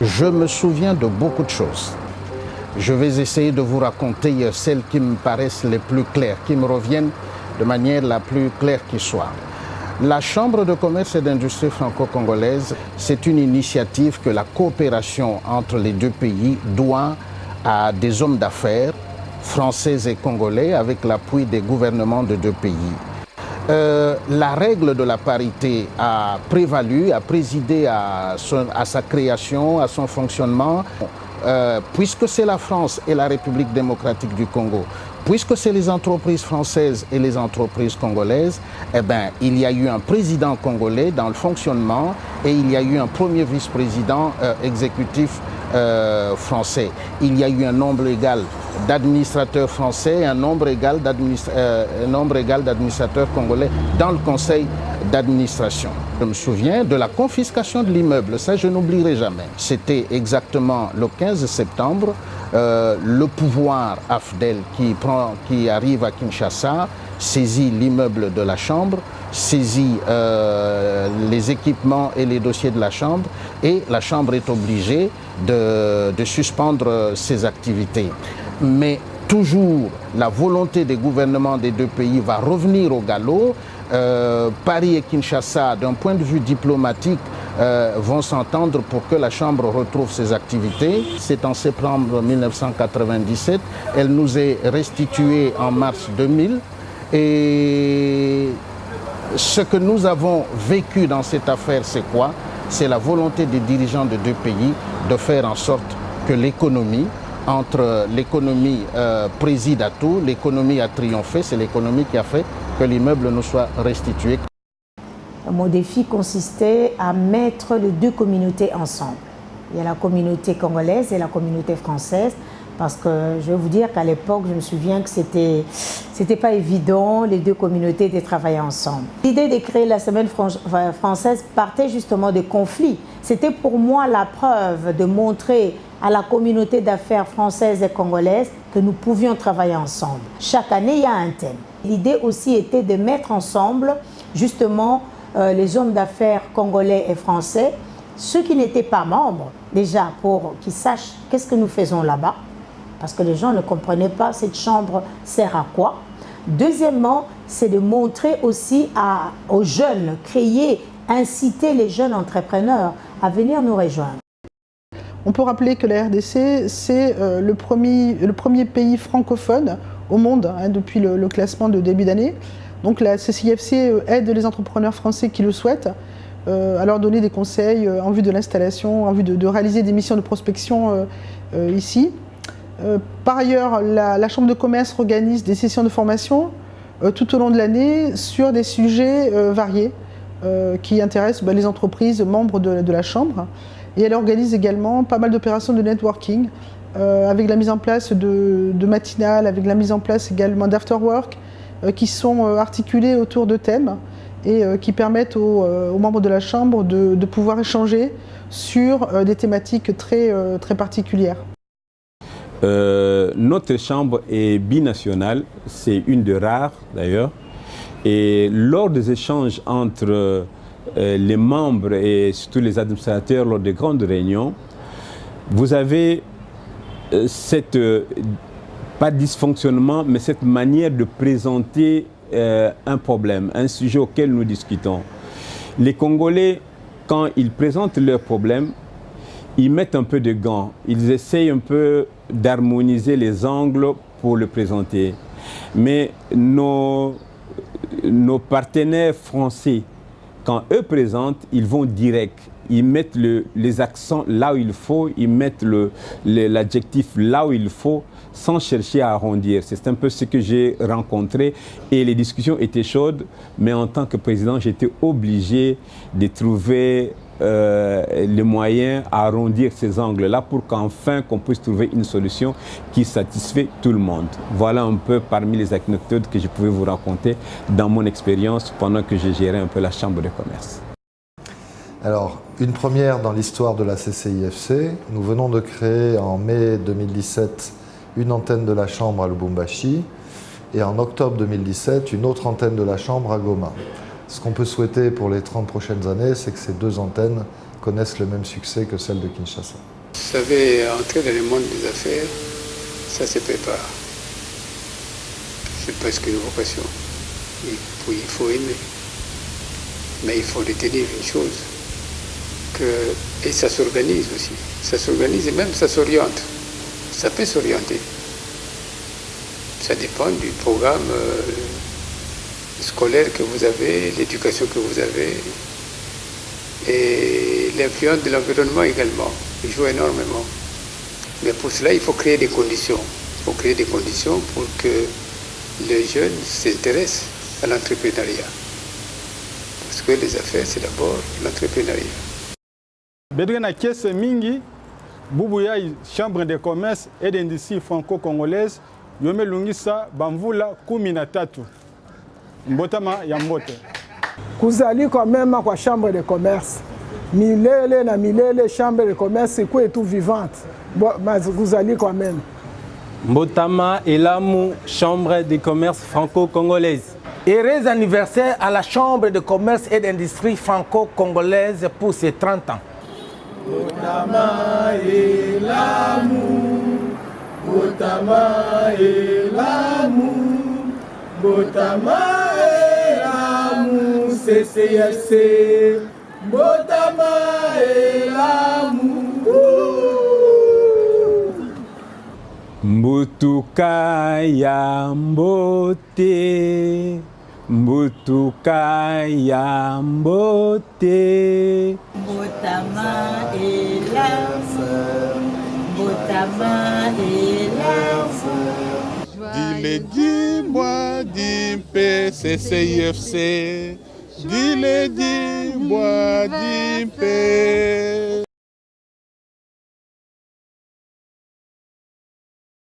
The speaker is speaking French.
Je me souviens de beaucoup de choses. Je vais essayer de vous raconter celles qui me paraissent les plus claires, qui me reviennent de manière la plus claire qui soit. La Chambre de commerce et d'industrie franco-congolaise, c'est une initiative que la coopération entre les deux pays doit à des hommes d'affaires français et congolais avec l'appui des gouvernements de deux pays. La règle de la parité a prévalu, a présidé à sa création, à son fonctionnement, puisque c'est la France et la République démocratique du Congo, puisque c'est les entreprises françaises et les entreprises congolaises, eh bien, il y a eu un président congolais dans le fonctionnement et il y a eu un premier vice-président exécutif français. Il y a eu un nombre égal d'administrateurs français et un nombre égal d'administrateurs congolais dans le conseil d'administration. Je me souviens de la confiscation de l'immeuble, ça je n'oublierai jamais. C'était exactement le 15 septembre, le pouvoir AFDEL qui arrive à Kinshasa saisit l'immeuble de la Chambre, saisit les équipements et les dossiers de la Chambre et la Chambre est obligée de suspendre ses activités. Mais toujours la volonté des gouvernements des deux pays va revenir au galop. Paris et Kinshasa, d'un point de vue diplomatique, vont s'entendre pour que la Chambre retrouve ses activités. C'est en septembre 1997. Elle nous est restituée en mars 2000. Et ce que nous avons vécu dans cette affaire, c'est quoi? C'est la volonté des dirigeants de deux pays de faire en sorte que l'économie, entre l'économie préside à tout, l'économie a triomphé, c'est l'économie qui a fait que l'immeuble nous soit restitué. Mon défi consistait à mettre les deux communautés ensemble. Il y a la communauté congolaise et la communauté française, parce que je vais vous dire qu'à l'époque, je me souviens que c'était pas évident, les deux communautés de travailler ensemble. L'idée de créer la semaine française partait justement de conflits. C'était pour moi la preuve de montrer à la communauté d'affaires française et congolaise que nous pouvions travailler ensemble. Chaque année, il y a un thème. L'idée aussi était de mettre ensemble justement les hommes d'affaires congolais et français, ceux qui n'étaient pas membres, déjà pour qu'ils sachent qu'est-ce que nous faisons là-bas, parce que les gens ne comprenaient pas cette chambre sert à quoi. Deuxièmement, c'est de montrer aussi aux jeunes, créer, inciter les jeunes entrepreneurs à venir nous rejoindre. On peut rappeler que la RDC, c'est le premier pays francophone au monde depuis le classement de début d'année. Donc la CCIFC aide les entrepreneurs français qui le souhaitent à leur donner des conseils en vue de l'installation, en vue de réaliser des missions de prospection ici. Par ailleurs, la Chambre de commerce organise des sessions de formation tout au long de l'année sur des sujets variés qui intéressent les entreprises membres de la Chambre. Et elle organise également pas mal d'opérations de networking avec la mise en place de matinales, avec la mise en place également d'afterwork qui sont articulés autour de thèmes et qui permettent aux membres de la Chambre de pouvoir échanger sur des thématiques très particulières. Notre chambre est binationale, c'est une de rares d'ailleurs. Et lors des échanges entre les membres et surtout les administrateurs lors des grandes réunions, vous avez pas dysfonctionnement, mais cette manière de présenter un problème, un sujet auquel nous discutons. Les Congolais, quand ils présentent leurs problèmes, ils mettent un peu de gants, ils essayent un peu d'harmoniser les angles pour le présenter. Mais nos partenaires français, quand eux présentent, ils vont direct. Ils mettent les accents là où il faut, ils mettent l'adjectif là où il faut, sans chercher à arrondir. C'est un peu ce que j'ai rencontré et les discussions étaient chaudes, mais en tant que président, j'étais obligé de trouver les moyens à arrondir ces angles-là pour qu'enfin qu'on puisse trouver une solution qui satisfait tout le monde. Voilà un peu parmi les anecdotes que je pouvais vous raconter dans mon expérience pendant que je gérais un peu la Chambre de commerce. Alors, une première dans l'histoire de la CCIFC, nous venons de créer en mai 2017 une antenne de la Chambre à Lubumbashi et en octobre 2017 une autre antenne de la Chambre à Goma. Ce qu'on peut souhaiter pour les 30 prochaines années, c'est que ces deux antennes connaissent le même succès que celle de Kinshasa. Vous savez, entrer dans le monde des affaires, ça se prépare. C'est presque une vocation. Il faut aimer. Mais il faut retenir une chose, et ça s'organise aussi. Ça s'organise et même ça s'oriente. Ça peut s'orienter. Ça dépend du programme scolaire que vous avez, l'éducation que vous avez, et l'influence de l'environnement également. Il joue énormément. Mais pour cela, il faut créer des conditions. Il faut créer des conditions pour que les jeunes s'intéressent à l'entrepreneuriat. Parce que les affaires, c'est d'abord l'entrepreneuriat. Bedrena Kiese Mingi, Boubouya, Chambre de commerce et d'industrie franco-congolaise, Yome Lungisa, Bamvula, Kumina Tatu. Mbotama Yambote. Kuzali quand même à Chambre de commerce. Milele, Chambre de commerce, c'est quoi tout vivante. Mais Kuzali quand même. Mbotama Elamu, Chambre de commerce franco-congolaise. Heureux anniversaire à la Chambre de commerce et d'industrie franco-congolaise pour ses 30 ans. Mbotama Elamu, Mbotama Elamu, Mbotama Elamu, CCFC, Mbotama Elamu. Mbutuka ya mbote, Mbutuka ya mbote. Mbotama Elamu, Mbotama Elamu. Dile dis-moi d'impe CCIFC, dile dis-moi d'impe.